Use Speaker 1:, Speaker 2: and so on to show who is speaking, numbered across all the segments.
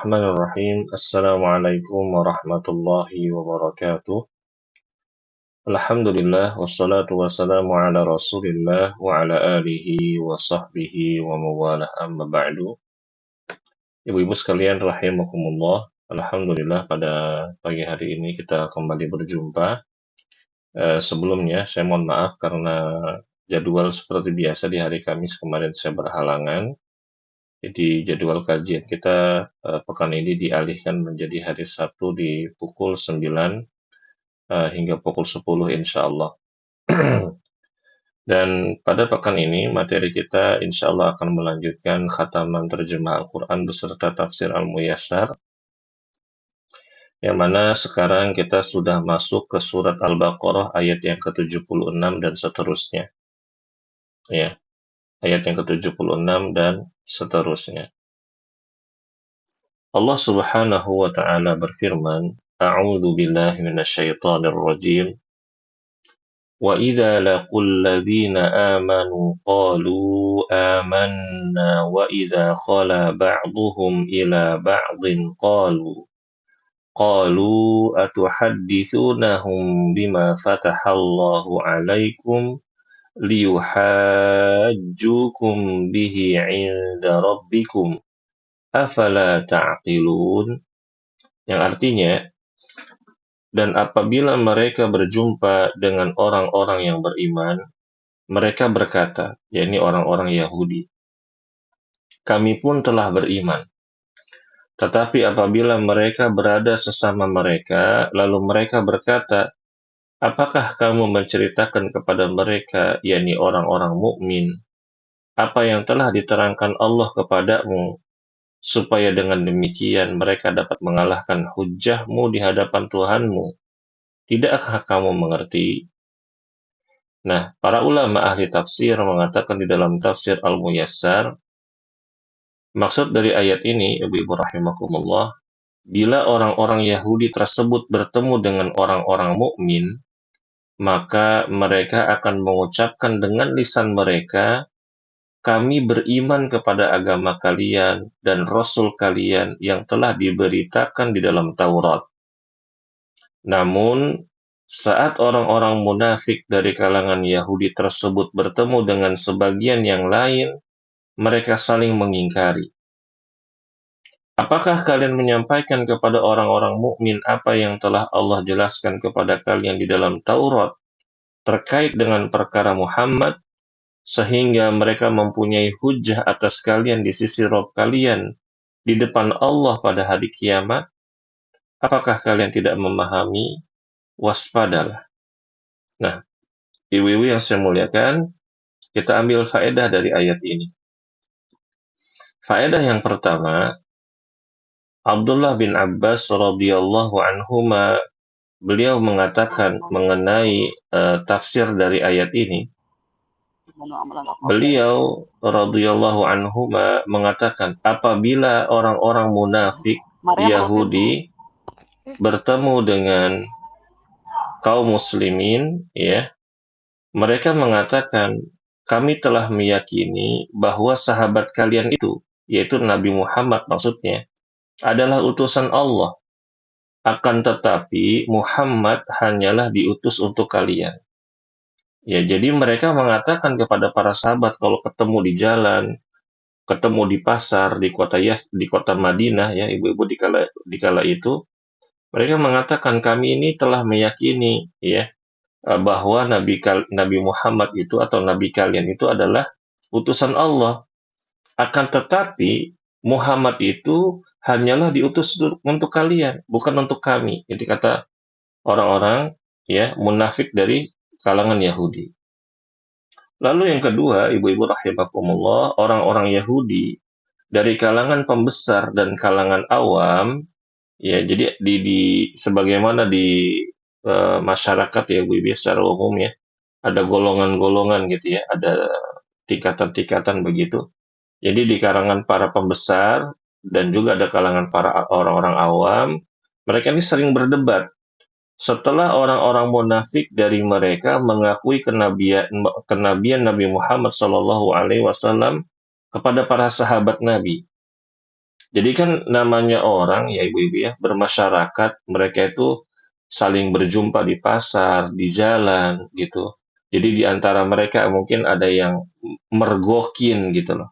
Speaker 1: Bismillahirrahmanirrahim. Assalamualaikum warahmatullahi wabarakatuh. Alhamdulillah wassalatu wassalamu ala Rasulillah wa ala alihi wa sahbihi wa mawalah amma ba'du. Ibu-ibu sekalian rahimakumullah. Alhamdulillah pada pagi hari ini kita kembali berjumpa. Sebelumnya saya mohon maaf karena jadwal seperti biasa di hari Kamis kemarin saya berhalangan. Jadi jadwal kajian kita pekan ini dialihkan menjadi hari Sabtu di pukul 9 hingga pukul 10 insya Allah. Dan pada pekan ini materi kita insya Allah akan melanjutkan khataman terjemah Al-Quran beserta tafsir Al-Muyassar, yang mana sekarang kita sudah masuk ke surat Al-Baqarah ayat yang ke-76 dan seterusnya. Ya, ayat yang ke-76 dan seterusnya. Allah Subhanahu wa taala berfirman, A'udzu billahi minasyaitonir rajim. Wa idza laqul ladzina amanu qalu amanna wa idza khala ba'dhum ila ba'dhin qalu atuhaddithunahum bima fatahallahu 'alaikum liyuhajjukum bihi 'inda rabbikum afala ta'qilun, yang artinya, dan apabila mereka berjumpa dengan orang-orang yang beriman, mereka berkata, yakni orang-orang Yahudi, kami pun telah beriman. Tetapi apabila mereka berada sesama mereka, lalu mereka berkata, apakah kamu menceritakan kepada mereka, yakni orang-orang mukmin, apa yang telah diterangkan Allah kepadamu, supaya dengan demikian mereka dapat mengalahkan hujjahmu di hadapan Tuhanmu. Tidakkah kamu mengerti? Nah, para ulama ahli tafsir mengatakan di dalam tafsir Al-Muyassar, maksud dari ayat ini, ibu-ibu rahimakumullah, bila orang-orang Yahudi tersebut bertemu dengan orang-orang mukmin, maka mereka akan mengucapkan dengan lisan mereka, kami beriman kepada agama kalian dan Rasul kalian yang telah diberitakan di dalam Taurat. Namun, saat orang-orang munafik dari kalangan Yahudi tersebut bertemu dengan sebagian yang lain, mereka saling mengingkari. Apakah kalian menyampaikan kepada orang-orang mukmin apa yang telah Allah jelaskan kepada kalian di dalam Taurat terkait dengan perkara Muhammad, sehingga mereka mempunyai hujjah atas kalian di sisi Rabb kalian di depan Allah pada hari kiamat? Apakah kalian tidak memahami? Waspadalah. Nah, ibu-ibu yang saya muliakan, kita ambil faedah dari ayat ini. Faedah yang pertama, Abdullah bin Abbas radhiyallahu anhuma, beliau mengatakan mengenai tafsir dari ayat ini. Beliau radhiyallahu anhu mengatakan, apabila orang-orang munafik Yahudi bertemu dengan kaum muslimin, ya, mereka mengatakan, kami telah meyakini bahwa sahabat kalian itu, yaitu Nabi Muhammad maksudnya, adalah utusan Allah. Akan tetapi Muhammad hanyalah diutus untuk kalian. Ya, jadi mereka mengatakan kepada para sahabat kalau ketemu di jalan, ketemu di pasar, di kota Madinah, ya ibu-ibu di kala itu, mereka mengatakan kami ini telah meyakini, ya, bahwa Nabi Muhammad itu atau Nabi kalian itu adalah utusan Allah. Akan tetapi Muhammad itu hanyalah diutus untuk kalian, bukan untuk kami. Jadi kata orang-orang, ya, munafik dari kalangan Yahudi. Lalu yang kedua, ibu-ibu rahimakumullah, orang-orang Yahudi dari kalangan pembesar dan kalangan awam, ya, jadi sebagaimana di masyarakat ya ibu-ibu secara umum ya, ada golongan-golongan gitu ya, ada tingkatan-tingkatan begitu. Jadi di kalangan para pembesar dan juga ada kalangan para orang-orang awam, mereka ini sering berdebat. Setelah orang-orang munafik dari mereka mengakui kenabian Nabi Muhammad SAW kepada para sahabat Nabi. Jadi kan namanya orang ya ibu-ibu ya, bermasyarakat, mereka itu saling berjumpa di pasar, di jalan gitu. Jadi di antara mereka mungkin ada yang mergokin gitu loh.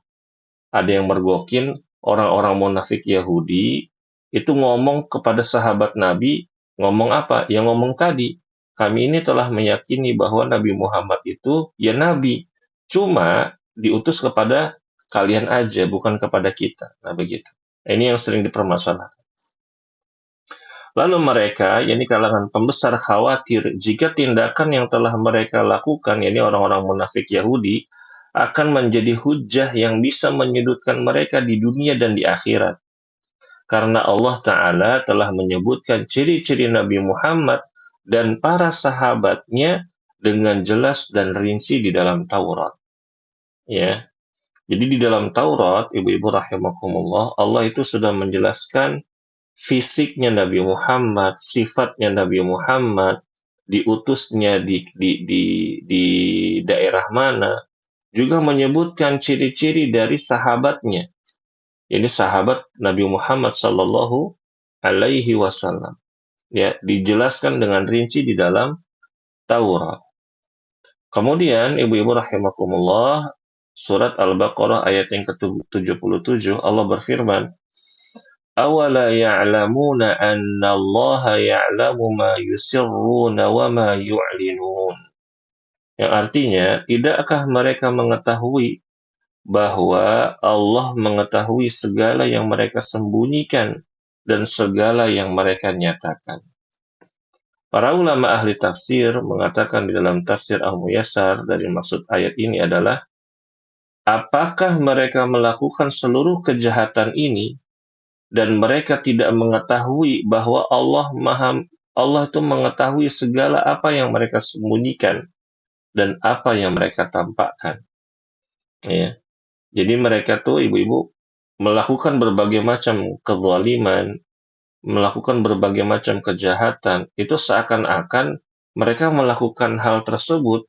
Speaker 1: Ada yang mergokin orang-orang munafik Yahudi itu ngomong kepada sahabat Nabi, ngomong apa? Yang ngomong tadi, kami ini telah meyakini bahwa Nabi Muhammad itu ya nabi, cuma diutus kepada kalian aja, bukan kepada kita. Nah, begitu. Ini yang sering dipermasalahkan. Lalu mereka, yakni kalangan pembesar khawatir jika tindakan yang telah mereka lakukan, yakni orang-orang munafik Yahudi, akan menjadi hujah yang bisa menyudutkan mereka di dunia dan di akhirat. Karena Allah Ta'ala telah menyebutkan ciri-ciri Nabi Muhammad dan para sahabatnya dengan jelas dan rinci di dalam Taurat. Ya, jadi di dalam Taurat, ibu-ibu rahimakumullah, Allah itu sudah menjelaskan fisiknya Nabi Muhammad, sifatnya Nabi Muhammad, diutusnya di daerah mana, juga menyebutkan ciri-ciri dari sahabatnya. Ini sahabat Nabi Muhammad Sallallahu Alaihi Wasallam. Ya, dijelaskan dengan rinci di dalam Taurat. Kemudian, ibu-ibu rahimakumullah, surat Al-Baqarah ayat yang ke-77, Allah berfirman, أَوَلَا يَعْلَمُونَ أَنَّ اللَّهَ يَعْلَمُ مَا يُسِرُّونَ وَمَا يُعْلِنُونَ. Yang artinya, tidakkah mereka mengetahui bahwa Allah mengetahui segala yang mereka sembunyikan dan segala yang mereka nyatakan. Para ulama ahli tafsir mengatakan di dalam tafsir Al-Muyassar dari maksud ayat ini adalah, apakah mereka melakukan seluruh kejahatan ini dan mereka tidak mengetahui bahwa Allah itu mengetahui segala apa yang mereka sembunyikan dan apa yang mereka tampakkan. Ya. Jadi mereka tuh ibu-ibu melakukan berbagai macam kezaliman, melakukan berbagai macam kejahatan, itu seakan-akan mereka melakukan hal tersebut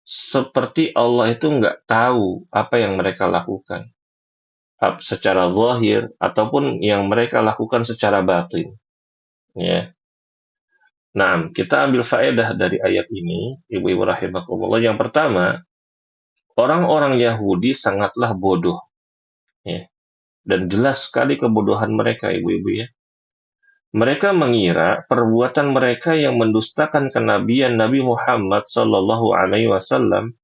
Speaker 1: seperti Allah itu nggak tahu apa yang mereka lakukan secara zahir ataupun yang mereka lakukan secara batin. Ya. Nah, kita ambil faedah dari ayat ini, ibu-ibu rahimakumullah. Yang pertama, orang-orang Yahudi sangatlah bodoh. Ya. Dan jelas sekali kebodohan mereka, ibu-ibu ya. Mereka mengira perbuatan mereka yang mendustakan kenabian Nabi Muhammad Sallallahu Alaihi Wasallam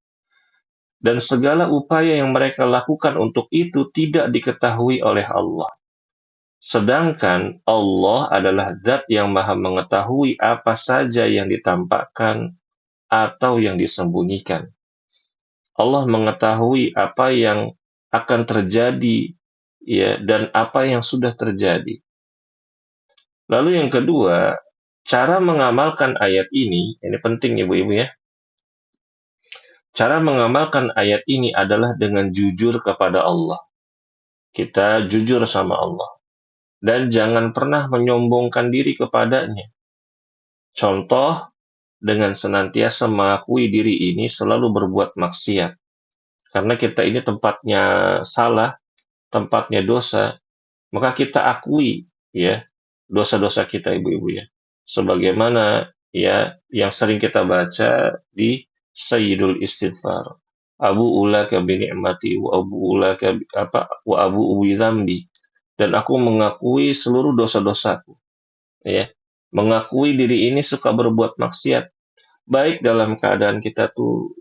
Speaker 1: dan segala upaya yang mereka lakukan untuk itu tidak diketahui oleh Allah. Sedangkan Allah adalah zat yang maha mengetahui apa saja yang ditampakkan atau yang disembunyikan. Allah mengetahui apa yang akan terjadi ya dan apa yang sudah terjadi. Lalu yang kedua, cara mengamalkan ayat ini penting ibu-ibu ya. Cara mengamalkan ayat ini adalah dengan jujur kepada Allah. Kita jujur sama Allah. Dan jangan pernah menyombongkan diri kepadanya. Contoh, dengan senantiasa mengakui diri ini selalu berbuat maksiat. Karena kita ini tempatnya salah, tempatnya dosa, maka kita akui ya dosa-dosa kita ibu-ibu ya. Sebagaimana ya yang sering kita baca di Sayyidul Istighfar. Abu ulaka bi ni'mati wa abu ulaka wa abu ubi dzambi. Dan aku mengakui seluruh dosa-dosaku. Ya. Mengakui diri ini suka berbuat maksiat. Baik dalam keadaan kita tuh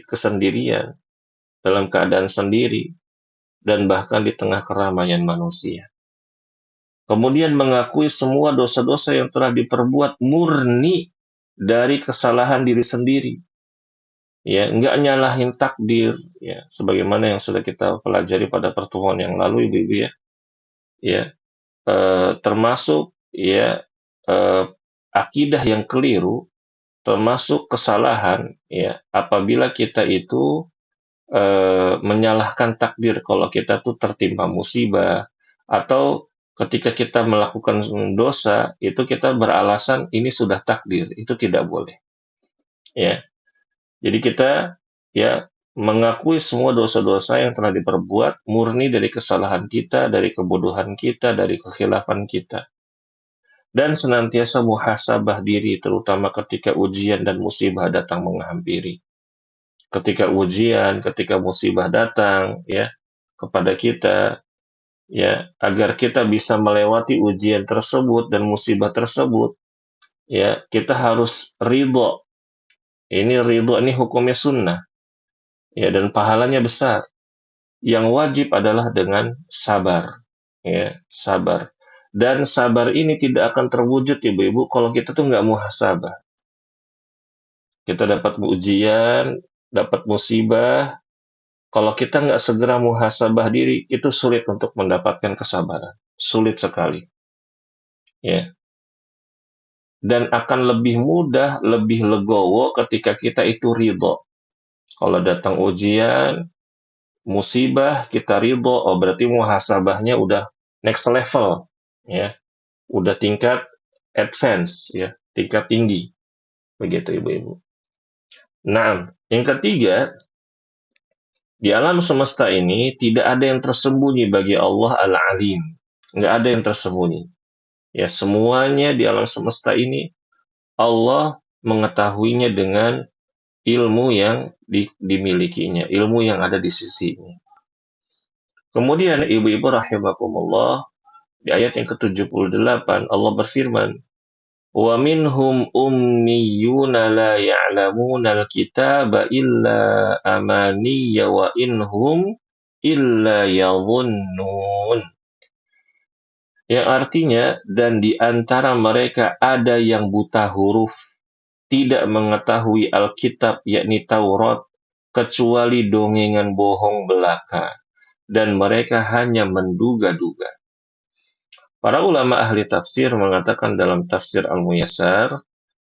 Speaker 1: kesendirian, dalam keadaan sendiri, dan bahkan di tengah keramaian manusia. Kemudian mengakui semua dosa-dosa yang telah diperbuat murni dari kesalahan diri sendiri. Ya, enggak nyalahin takdir, ya, sebagaimana yang sudah kita pelajari pada pertemuan yang lalu, ibu-ibu ya. Ya, termasuk ya akidah yang keliru, termasuk kesalahan, ya, apabila kita itu menyalahkan takdir kalau kita tuh tertimpa musibah atau ketika kita melakukan dosa itu kita beralasan ini sudah takdir, itu tidak boleh. Ya. Jadi kita ya mengakui semua dosa-dosa yang telah diperbuat, murni dari kesalahan kita, dari kebodohan kita, dari kekhilafan kita. Dan senantiasa muhasabah diri, terutama ketika ujian dan musibah datang menghampiri. Ketika ujian, ketika musibah datang, ya, kepada kita, ya, agar kita bisa melewati ujian tersebut dan musibah tersebut, ya, kita harus ridho. Ini ridho, ini hukumnya sunnah, ya, dan pahalanya besar. Yang wajib adalah dengan sabar, ya, sabar. Dan sabar ini tidak akan terwujud, ibu-ibu, kalau kita tuh nggak muhasabah. Kita dapat ujian, dapat musibah, kalau kita nggak segera muhasabah diri, itu sulit untuk mendapatkan kesabaran. Sulit sekali. Ya. Dan akan lebih mudah, lebih legowo ketika kita itu ridho. Kalau datang ujian, musibah, kita ridho, oh berarti muhasabahnya udah next level. Ya. Udah tingkat advance, ya, tingkat tinggi. Begitu, ibu-ibu. Nah, yang ketiga, di alam semesta ini tidak ada yang tersembunyi bagi Allah Al-Alim. Nggak ada yang tersembunyi. Ya, semuanya di alam semesta ini Allah mengetahuinya dengan ilmu yang dimilikinya, ilmu yang ada di sisinya. Kemudian ibu-ibu rahimakumullah, di ayat yang ke-78 Allah berfirman, "Wa minhum ummiyuna la ya'lamuna al-kitaba illa amaniya wa inhum illa yadhunnun." Yang artinya, dan di antara mereka ada yang buta huruf, tidak mengetahui Alkitab, yakni Taurat, kecuali dongengan bohong belaka, dan mereka hanya menduga-duga. Para ulama ahli tafsir mengatakan dalam tafsir Al-Muyassar,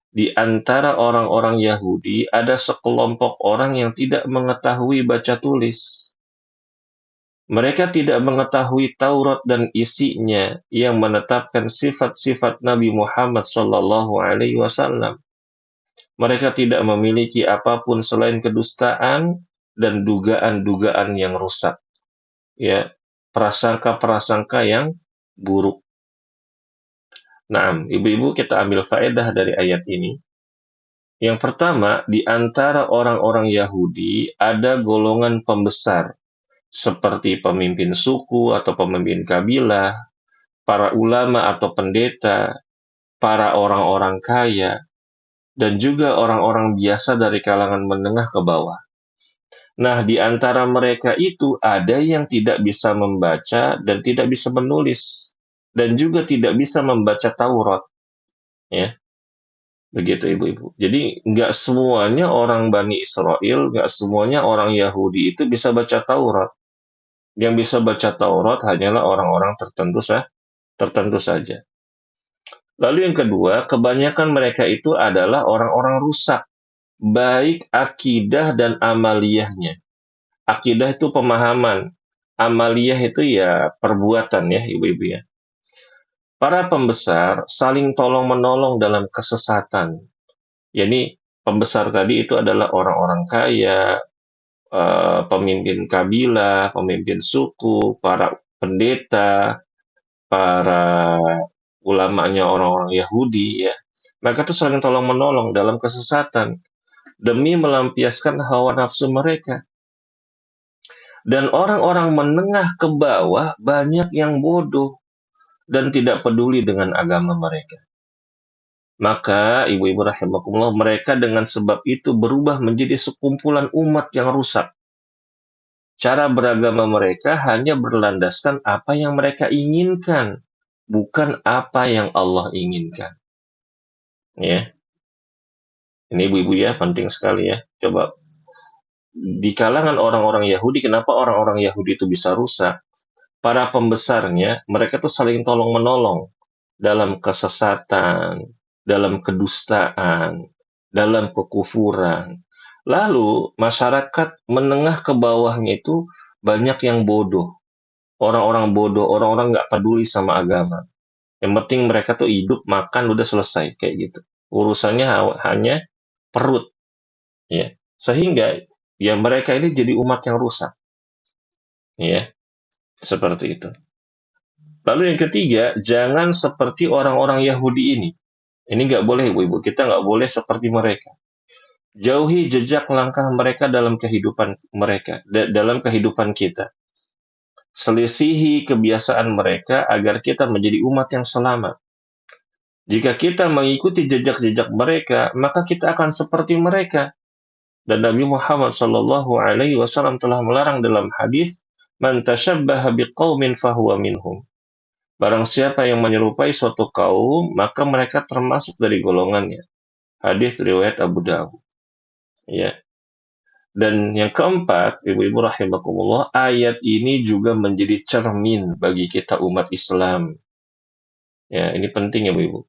Speaker 1: di antara orang-orang Yahudi ada sekelompok orang yang tidak mengetahui baca tulis. Mereka tidak mengetahui Taurat dan isinya yang menetapkan sifat-sifat Nabi Muhammad SAW. Mereka tidak memiliki apapun selain kedustaan dan dugaan-dugaan yang rusak. Ya, prasangka-prasangka yang buruk. Nah, ibu-ibu, kita ambil faedah dari ayat ini. Yang pertama, di antara orang-orang Yahudi ada golongan pembesar, seperti pemimpin suku atau pemimpin kabilah, para ulama atau pendeta, para orang-orang kaya, dan juga orang-orang biasa dari kalangan menengah ke bawah. Nah, di antara mereka itu ada yang tidak bisa membaca dan tidak bisa menulis, dan juga tidak bisa membaca Taurat. Ya, begitu ibu-ibu. Jadi, nggak semuanya orang Bani Israel, nggak semuanya orang Yahudi itu bisa baca Taurat. Yang bisa baca Taurat hanyalah orang-orang tertentu saja. Lalu yang kedua, kebanyakan mereka itu adalah orang-orang rusak, baik akidah dan amaliyahnya. Akidah itu pemahaman, amaliyah itu ya perbuatan, ya ibu-ibu ya. Para pembesar saling tolong-menolong dalam kesesatan. Jadi pembesar tadi itu adalah orang-orang kaya, pemimpin kabilah, pemimpin suku, para pendeta, para ulamanya orang-orang Yahudi, ya. Mereka tuh saling tolong-menolong dalam kesesatan demi melampiaskan hawa nafsu mereka. Dan orang-orang menengah ke bawah banyak yang bodoh dan tidak peduli dengan agama mereka. Maka ibu-ibu rahimakumullah, mereka dengan sebab itu berubah menjadi sekumpulan umat yang rusak. Cara beragama mereka hanya berlandaskan apa yang mereka inginkan, bukan apa yang Allah inginkan. Ya. Ini ibu-ibu ya, penting sekali ya. Coba di kalangan orang-orang Yahudi, kenapa orang-orang Yahudi itu bisa rusak? Para pembesarnya, mereka tuh saling tolong-menolong dalam kesesatan, dalam kedustaan, dalam kekufuran. Lalu masyarakat menengah ke bawahnya itu banyak yang bodoh. Orang-orang bodoh, orang-orang nggak peduli sama agama. Yang penting mereka tuh hidup, makan, udah selesai kayak gitu. Urusannya hanya perut. Ya. Sehingga Ya, mereka ini jadi umat yang rusak. Ya, seperti itu. Lalu yang ketiga, jangan seperti orang-orang Yahudi ini. Ini nggak boleh, ibu-ibu. Kita nggak boleh seperti mereka. Jauhi jejak langkah mereka dalam kehidupan mereka, dalam kehidupan kita. Selisihi kebiasaan mereka agar kita menjadi umat yang selamat. Jika kita mengikuti jejak-jejak mereka, maka kita akan seperti mereka. Dan Nabi Muhammad Shallallahu Alaihi Wasallam telah melarang dalam hadis, "Man tashabbaha biqaumin fahuwa minhum." Barang siapa yang menyerupai suatu kaum, maka mereka termasuk dari golongannya. Hadis riwayat Abu Dawud. Ya. Dan yang keempat, ibu-ibu rahimakumullah, ayat ini juga menjadi cermin bagi kita umat Islam. Ya, ini penting ya, ibu-ibu.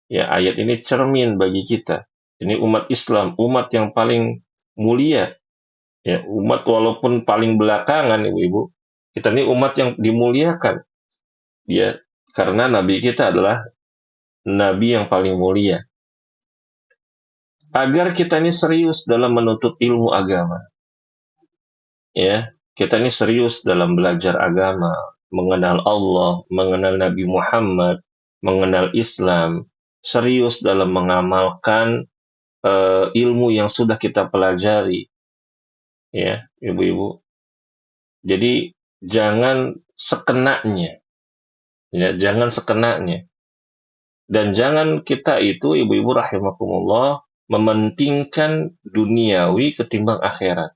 Speaker 1: Ya, ayat ini cermin bagi kita. Ini umat Islam, umat yang paling mulia. Ya, umat walaupun paling belakangan, ibu-ibu. Kita ini umat yang dimuliakan. Ya, karena nabi kita adalah nabi yang paling mulia. Agar kita ini serius dalam menuntut ilmu agama. Ya, kita ini serius dalam belajar agama, mengenal Allah, mengenal Nabi Muhammad, mengenal Islam, serius dalam mengamalkan ilmu yang sudah kita pelajari, ya, ibu-ibu. Jadi jangan sekenanya, ya, jangan sekenanya, dan jangan kita itu, ibu-ibu rahimakumullah, mementingkan duniawi ketimbang akhirat.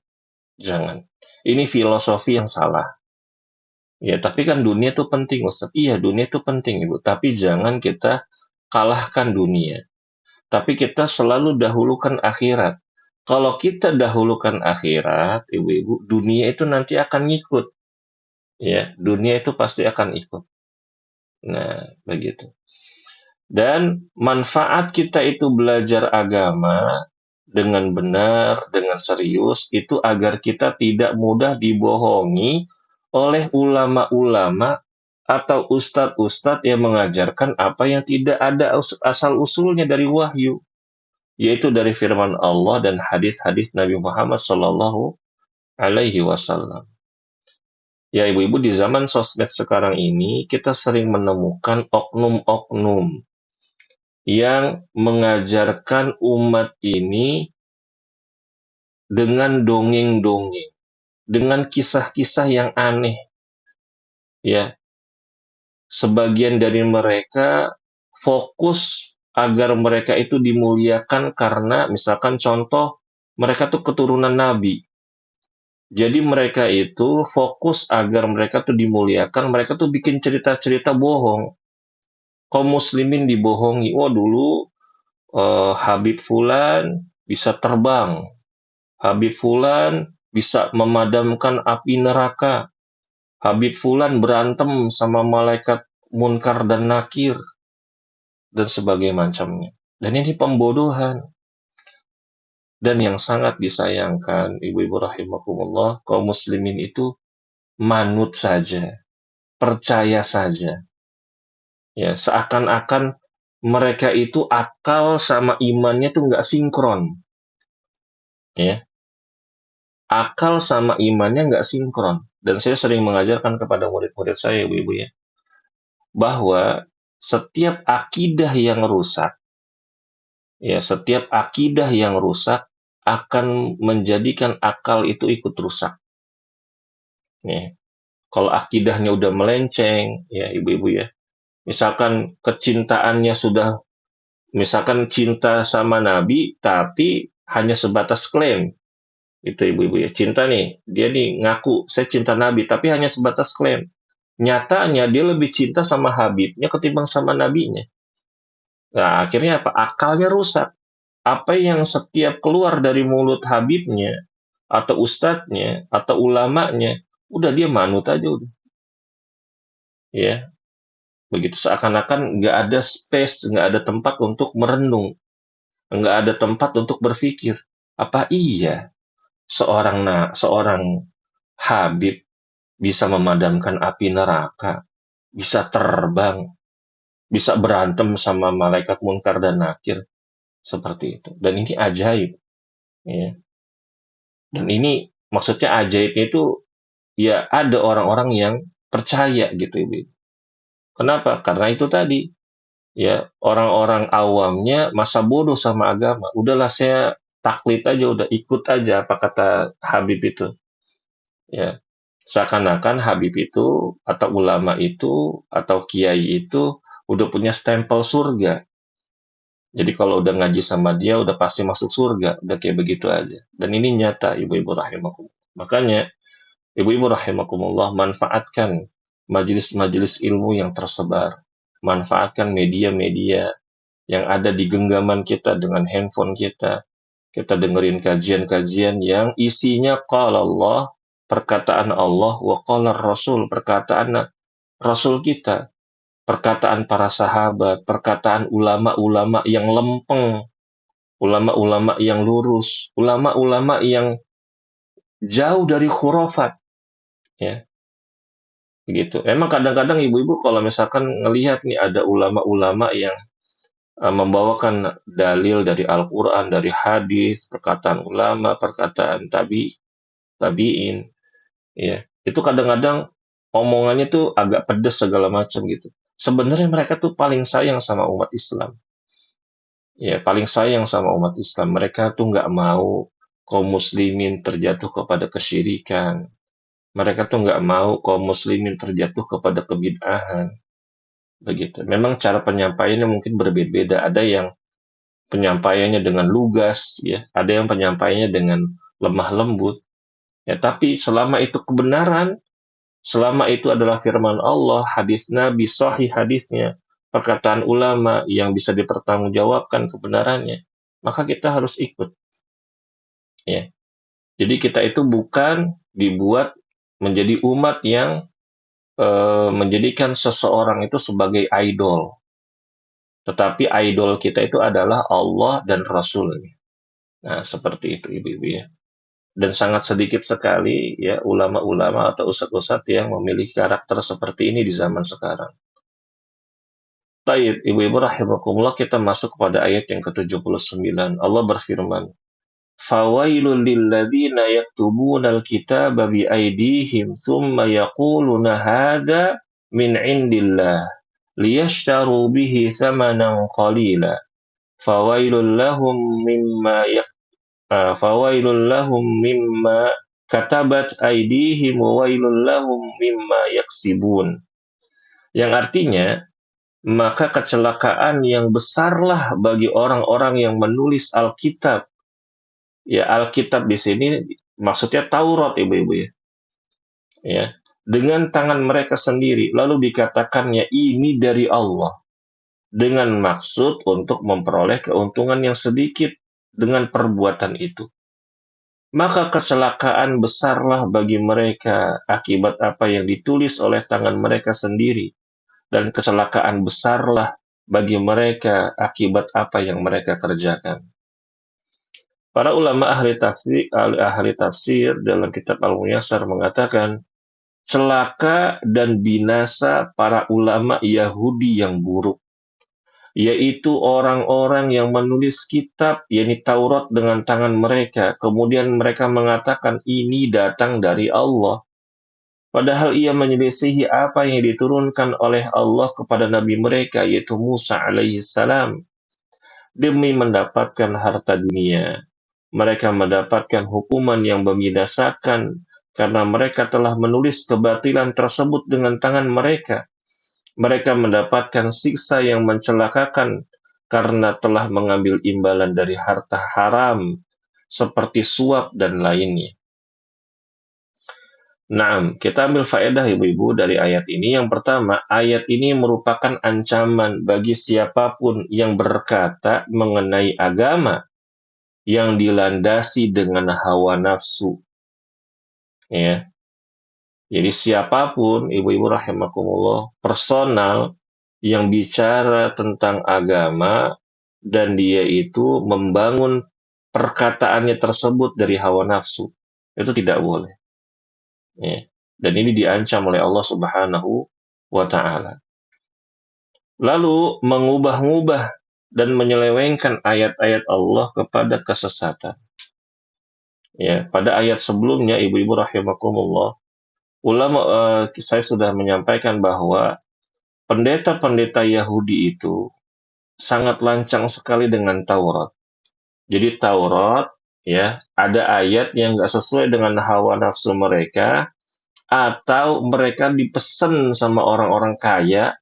Speaker 1: Jangan. Ini filosofi yang salah. Ya, tapi kan dunia itu penting, Ustaz. Iya, dunia itu penting, Ibu. Tapi jangan kita kalahkan dunia. Tapi kita selalu dahulukan akhirat. Kalau kita dahulukan akhirat, Ibu-ibu, dunia itu nanti akan ngikut. Ya, dunia itu pasti akan ikut. Nah, begitu. Dan manfaat kita itu belajar agama dengan benar, dengan serius, itu agar kita tidak mudah dibohongi oleh ulama-ulama atau ustadz-ustadz yang mengajarkan apa yang tidak ada asal-usulnya dari wahyu, yaitu dari firman Allah dan hadis-hadis Nabi Muhammad Shallallahu Alaihi Wasallam. Ya, ibu-ibu, di zaman sosmed sekarang ini kita sering menemukan oknum-oknum yang mengajarkan umat ini dengan dongeng-dongeng, dengan kisah-kisah yang aneh. Ya, sebagian dari mereka fokus agar mereka itu dimuliakan karena misalkan contoh mereka tuh keturunan nabi. Jadi mereka itu fokus agar mereka tuh dimuliakan, mereka tuh bikin cerita-cerita bohong. Kaum muslimin dibohongi, oh dulu Habib Fulan bisa terbang, Habib Fulan bisa memadamkan api neraka, Habib Fulan berantem sama malaikat Munkar dan Nakir, dan sebagainya macamnya. Dan ini pembodohan. Dan yang sangat disayangkan, ibu-ibu rahimakumullah, kaum muslimin itu manut saja, percaya saja. Ya, seakan-akan mereka itu akal sama imannya tuh nggak sinkron. Ya, akal sama imannya nggak sinkron. Dan saya sering mengajarkan kepada murid-murid saya, ibu-ibu ya, bahwa setiap akidah yang rusak, ya, setiap akidah yang rusak akan menjadikan akal itu ikut rusak. Ya. Kalau akidahnya udah melenceng, ya ibu-ibu ya, misalkan kecintaannya sudah, misalkan cinta sama Nabi, tapi hanya sebatas klaim, itu ibu-ibu ya, cinta nih, dia nih ngaku, saya cinta Nabi, tapi hanya sebatas klaim. Nyatanya dia lebih cinta sama Habibnya ketimbang sama Nabinya. Nah, akhirnya apa? Akalnya rusak. Apa yang setiap keluar dari mulut Habibnya, atau ustadznya, atau ulamanya, udah dia manut aja udah. Ya, begitu seakan-akan nggak ada space, nggak ada tempat untuk merenung, nggak ada tempat untuk berpikir. Apa iya seorang Habib bisa memadamkan api neraka, bisa terbang, bisa berantem sama malaikat Munkar dan Nakir, seperti itu. Dan ini ajaib. Ya. Dan ini maksudnya ajaibnya itu ya ada orang-orang yang percaya gitu Ibu. Kenapa? Karena itu tadi ya orang-orang awamnya masa bodoh sama agama. Udahlah saya taklid aja, udah ikut aja apa kata Habib itu. Ya, seakan-akan Habib itu atau ulama itu atau kiai itu udah punya stempel surga. Jadi kalau udah ngaji sama dia udah pasti masuk surga, udah kayak begitu aja. Dan ini nyata ibu-ibu rahimakumullah. Makanya ibu-ibu rahimakumullah manfaatkan majelis-majelis ilmu yang tersebar. Manfaatkan media-media yang ada di genggaman kita dengan handphone kita. Kita dengerin kajian-kajian yang isinya qala Allah, perkataan Allah, wa qala Rasul, perkataan Rasul kita, perkataan para sahabat, perkataan ulama-ulama yang lempeng, ulama-ulama yang lurus, ulama-ulama yang jauh dari khurafat, ya. Begitu. Emang kadang-kadang ibu-ibu kalau misalkan ngelihat nih ada ulama-ulama yang membawakan dalil dari Al-Quran, dari hadis, perkataan ulama, perkataan tabiin, ya itu kadang-kadang omongannya tuh agak pedes segala macam gitu. Sebenarnya mereka tuh paling sayang sama umat Islam, ya paling sayang sama umat Islam. Mereka tuh nggak mau kaum muslimin terjatuh kepada kesyirikan. Mereka tuh nggak mau kaum muslimin terjatuh kepada kebid'ahan. Begitu. Memang cara penyampaiannya mungkin berbeda-beda. Ada yang penyampaiannya dengan lugas, ya. Ada yang penyampaiannya dengan lemah lembut. Ya, tapi selama itu kebenaran, selama itu adalah firman Allah, hadis Nabi, sahih hadisnya, perkataan ulama yang bisa dipertanggungjawabkan kebenarannya, maka kita harus ikut. Ya. Jadi kita itu bukan dibuat menjadi umat yang menjadikan seseorang itu sebagai idol. Tetapi idol kita itu adalah Allah dan Rasulnya. Nah, seperti itu ibu-ibu ya. Dan sangat sedikit sekali ya ulama-ulama atau ustadz-ustadz yang memiliki karakter seperti ini di zaman sekarang. Baik, ibu-ibu rahimakumullah, kita masuk kepada ayat yang ke-79. Allah berfirman, "Fawailul lilladzina yaktubuna al-kitaba biaydihim thumma yaquluna hadza min indillah liyashtaru bihi thamanan qalila. Fawailul lahum mimma fawailul lahum mimma katabat aydihim wa wailul lahum mimma yaksibun." Yang artinya, maka kecelakaan yang besarlah bagi orang-orang yang menulis Alkitab. Ya, Alkitab di sini maksudnya Taurat, ibu-ibu ya. Ya, dengan tangan mereka sendiri, lalu dikatakannya ini dari Allah dengan maksud untuk memperoleh keuntungan yang sedikit dengan perbuatan itu. Maka kecelakaan besarlah bagi mereka akibat apa yang ditulis oleh tangan mereka sendiri, dan kecelakaan besarlah bagi mereka akibat apa yang mereka kerjakan. Para ulama ahli tafsir dalam kitab Al-Muyassar mengatakan, celaka dan binasa para ulama Yahudi yang buruk, yaitu orang-orang yang menulis kitab, yakni Taurat dengan tangan mereka, kemudian mereka mengatakan ini datang dari Allah. Padahal ia menyelisihi apa yang diturunkan oleh Allah kepada Nabi mereka, yaitu Musa alaihissalam, demi mendapatkan harta dunia. Mereka mendapatkan hukuman yang membinasakan karena mereka telah menulis kebatilan tersebut dengan tangan mereka. Mereka mendapatkan siksa yang mencelakakan karena telah mengambil imbalan dari harta haram seperti suap dan lainnya. Nah, kita ambil faedah ibu-ibu dari ayat ini. Yang pertama, ayat ini merupakan ancaman bagi siapapun yang berkata mengenai agama yang dilandasi dengan hawa nafsu. Ya. Jadi siapapun, ibu-ibu rahimakumullah, personal yang bicara tentang agama dan dia itu membangun perkataannya tersebut dari hawa nafsu, itu tidak boleh. Ya. Dan ini diancam oleh Allah Subhanahu wa Ta'ala. Lalu mengubah-ubah dan menyelewengkan ayat-ayat Allah kepada kesesatan. Ya, pada ayat sebelumnya ibu-ibu rahimakumullah, ulama saya sudah menyampaikan bahwa pendeta-pendeta Yahudi itu sangat lancang sekali dengan Taurat. Jadi Taurat, ya, ada ayat yang nggak sesuai dengan hawa nafsu mereka, atau mereka dipesan sama orang-orang kaya,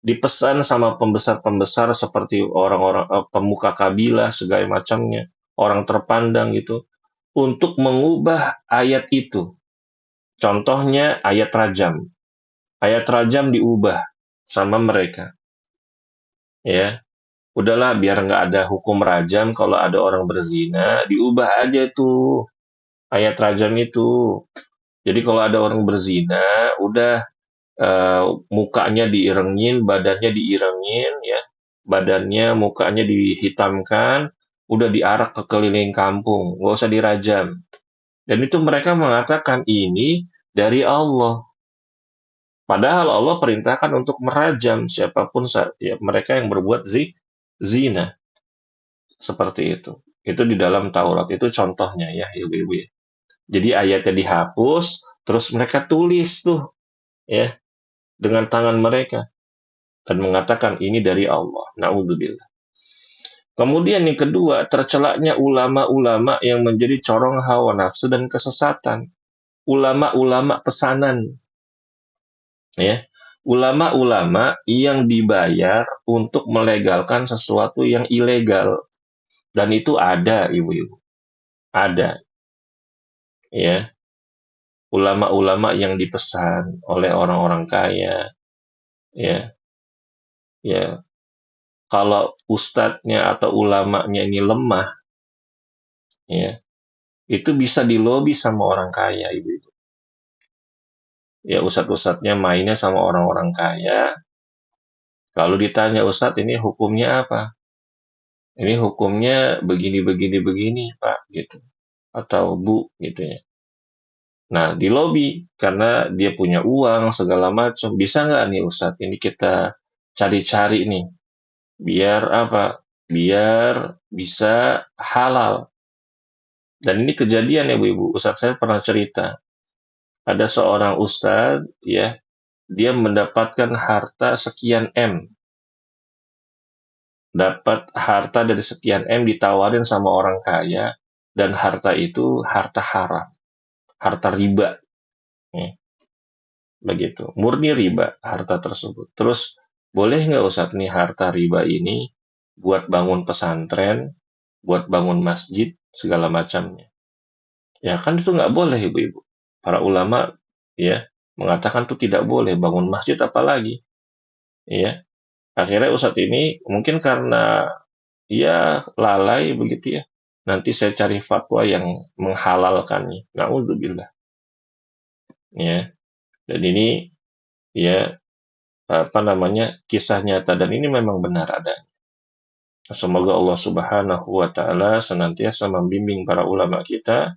Speaker 1: dipesan sama pembesar-pembesar seperti orang-orang pemuka kabilah segala macamnya, orang terpandang gitu, untuk mengubah ayat itu. Contohnya ayat rajam. Ayat rajam diubah sama mereka. Ya, udahlah biar nggak ada hukum rajam kalau ada orang berzina, diubah aja tuh ayat rajam itu. Jadi kalau ada orang berzina, udah mukanya diirengin, badannya diirengin, ya, badannya, mukanya dihitamkan, udah diarak ke keliling kampung, nggak usah dirajam. Dan itu mereka mengatakan ini dari Allah. Padahal Allah perintahkan untuk merajam siapapun ya, mereka yang berbuat zina. Seperti itu. Itu di dalam Taurat. Itu contohnya ya, ibu-ibu. Jadi ayatnya dihapus, terus mereka tulis tuh, ya, dengan tangan mereka. Dan mengatakan ini dari Allah. Na'udzubillah. Kemudian yang kedua, tercelaknya ulama-ulama yang menjadi corong hawa nafsu dan kesesatan. Ulama-ulama pesanan. Ya, ulama-ulama yang dibayar untuk melegalkan sesuatu yang ilegal. Dan itu ada, ibu-ibu. Ada. Ya, ulama-ulama yang dipesan oleh orang-orang kaya. Ya, ya. Kalau ustadznya atau ulamanya ini lemah, ya, itu bisa dilobi sama orang kaya, ibu-ibu. Ya, ustadz-ustadznya mainnya sama orang-orang kaya. Kalau ditanya, ustadz ini hukumnya apa? Ini hukumnya begini, begini, begini, Pak, gitu. Atau Bu, gitu ya. Nah, di lobi karena dia punya uang segala macam. Bisa nggak nih Ustadz? Ini kita cari-cari nih. Biar apa? Biar bisa halal. Dan ini kejadian ya Bu-Ibu. Ustadz saya pernah cerita. Ada seorang Ustadz ya, dia mendapatkan harta sekian M. Dapat harta dari sekian M ditawarin sama orang kaya, dan harta itu harta haram, harta riba. Ya. Begitu, murni riba harta tersebut. Terus boleh nggak Ustadz nih harta riba ini buat bangun pesantren, buat bangun masjid, segala macamnya. Ya kan itu nggak boleh ibu-ibu. Para ulama ya mengatakan itu tidak boleh bangun masjid apalagi. Ya, akhirnya Ustadz ini mungkin karena ya lalai begitu ya. Nanti saya cari fatwa yang menghalalkannya. Na'udzubillah. Ya, dan ini ya apa namanya, kisah nyata, dan ini memang benar ada. Semoga Allah Subhanahu wa taala senantiasa membimbing para ulama kita,